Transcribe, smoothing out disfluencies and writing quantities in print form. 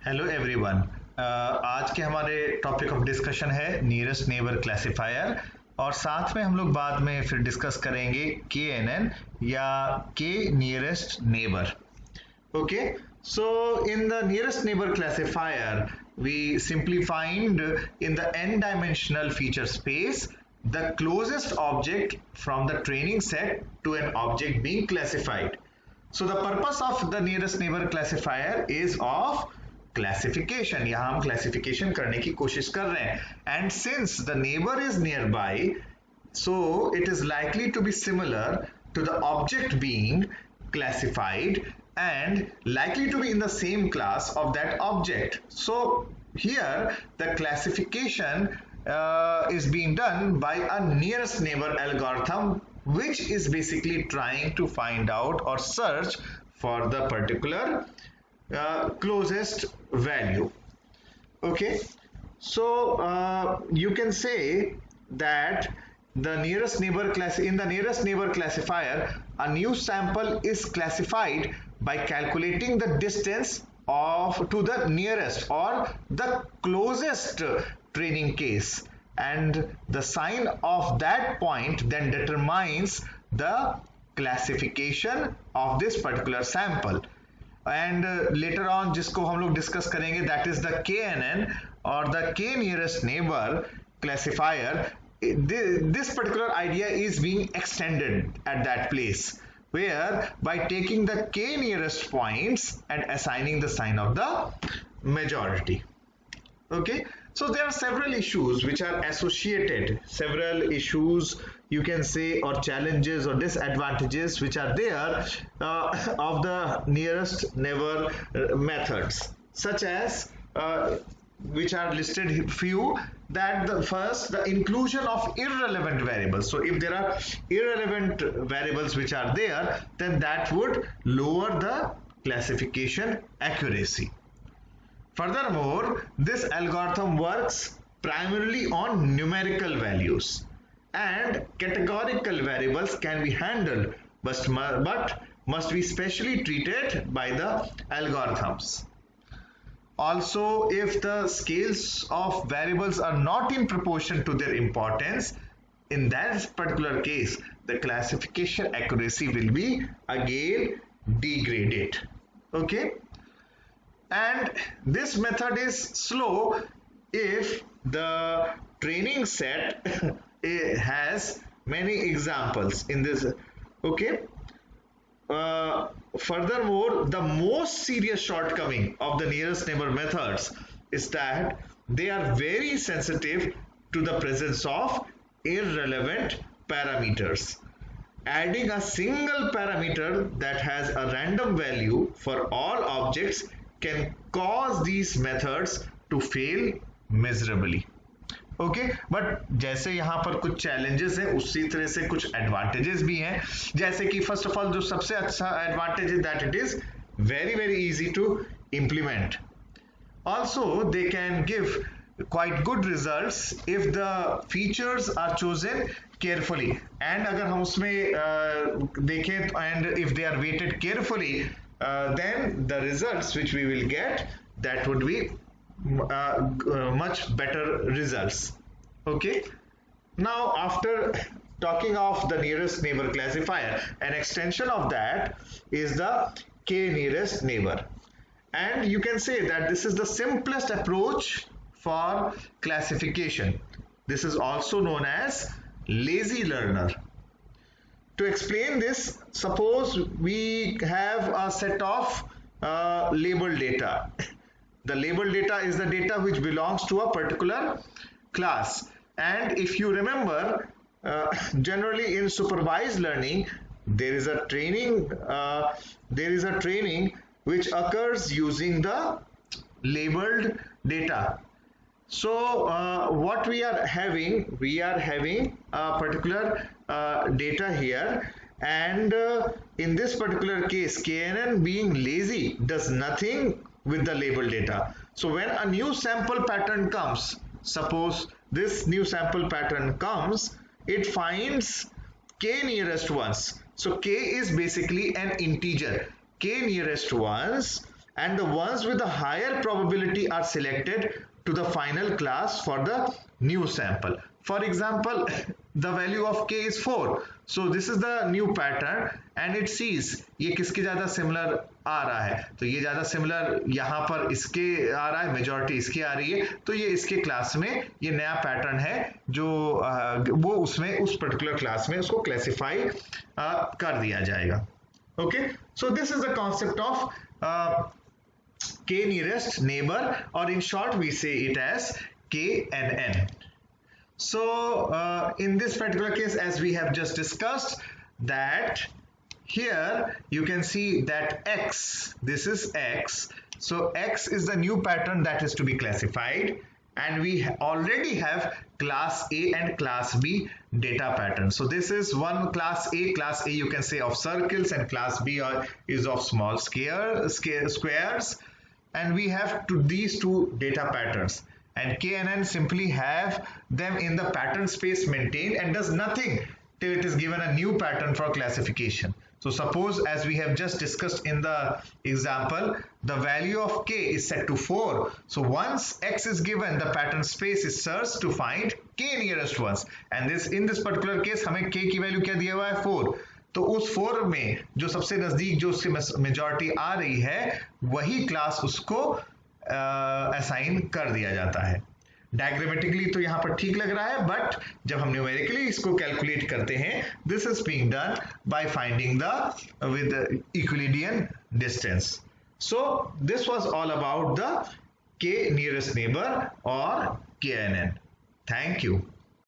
Hello everyone. आज के हमारे टॉपिक ऑफ डिस्कशन है नियरेस्ट नेबर क्लासिफायर और साथ में हम लोग बाद में फिर डिस्कस करेंगे के एन एन या के nearest neighbour. Okay, so in the nearest neighbour classifier we simply find in the n-dimensional feature space the closest object from the training set to an object being classified. So the purpose of the nearest neighbor classifier is of classification. यहाँ हम classification करने की कोशिश कर रहे हैं and since the neighbor is nearby, so it is likely to be similar to the object being classified and likely to be in the same class of that object. So here the classification is being done by a nearest neighbor algorithm, which is basically trying to find out or search for the particular closest value. Okay, so you can say that the nearest neighbor class in the nearest neighbor classifier, a new sample is classified by calculating the distance of to the nearest or the closest training case, and the sign of that point then determines the classification of this particular sample. And later on जिसको हम लोग discuss करेंगे that is the KNN or the K nearest neighbor classifier. This particular idea is being extended at that place, where by taking the k nearest points and assigning the sign of the majority. Okay, so there are several issues which are associated, several issues you can say, or challenges or disadvantages which are there of the nearest neighbor methods, such as which are listed few, that the first, the inclusion of irrelevant variables. So if there are irrelevant variables which are there, then that would lower the classification accuracy. Furthermore, this algorithm works primarily on numerical values, and categorical variables can be handled but must be specially treated by the algorithms. Also, if the scales of variables are not in proportion to their importance, in that particular case, the classification accuracy will be again degraded. Okay? And this method is slow if the training set has many examples in this. Okay? Furthermore, the most serious shortcoming of the nearest neighbor methods is that they are very sensitive to the presence of irrelevant parameters. Adding a single parameter that has a random value for all objects can cause these methods to fail miserably. Okay, but जैसे यहाँ पर कुछ challenges हैं उसी तरह से कुछ advantages भी हैं, जैसे कि फर्स्ट ऑफ ऑल जो सबसे अच्छा एडवांटेज है that it is very very easy to implement. Also they can give quite good results if the features are chosen carefully, and अगर हम उसमें देखें and if they are weighted carefully, then the results which we will get, that would be much better results. Okay, now after talking of the nearest neighbor classifier, an extension of that is the k nearest neighbor, and you can say that this is the simplest approach for classification. This is also known as lazy learner. To explain this, suppose we have a set of labeled data. The labeled data is the data which belongs to a particular class, and if you remember, generally in supervised learning there is a training which occurs using the labeled data. So what we are having a particular data here, and in this particular case KNN being lazy does nothing with the label data. So when a new sample pattern comes, suppose this new sample pattern comes, it finds k nearest ones. So k is basically an integer, k nearest ones, and the ones with the higher probability are selected to the final class for the new sample. For example, the value of k is 4, so this is the new pattern and it sees ये किसके ज्यादा similar आ रहा है, तो ये ज्यादा similar यहाँ पर इसके आ रहा है, मेजॉरिटी इसकी आ रही है, तो ये इसके क्लास में ये नया पैटर्न है जो वो उसमें उस पर्टिकुलर क्लास में उसको क्लासिफाई कर दिया जाएगा. Okay, so this is the concept of k nearest neighbor, or in short we say it as KNN. So in this particular case, as we have just discussed, that here you can see that x, this is x, so x is the new pattern that is to be classified, and we already have class A and class B data pattern. So this is one class A you can say of circles, and class B is of small squares, and we have these two data patterns, and KNN simply have them in the pattern space maintained and does nothing till it is given a new pattern for classification. So suppose, as we have just discussed in the example, the value of k is set to 4. So once x is given, the pattern space is searched to find k nearest ones, and in this particular case हमें k की value क्या दिया हुआ है 4, तो उस 4 में जो सबसे नजदीक जो उसकी मेजॉरिटी आ रही है वही क्लास उसको असाइन कर दिया जाता है. डायग्रामेटिकली तो यहाँ पर ठीक लग रहा है, बट जब हम न्यूमेरिकली इसको कैलकुलेट करते हैं, this is being done by finding the with Euclidean distance. So this was all about the k nearest neighbor or KNN. Thank you.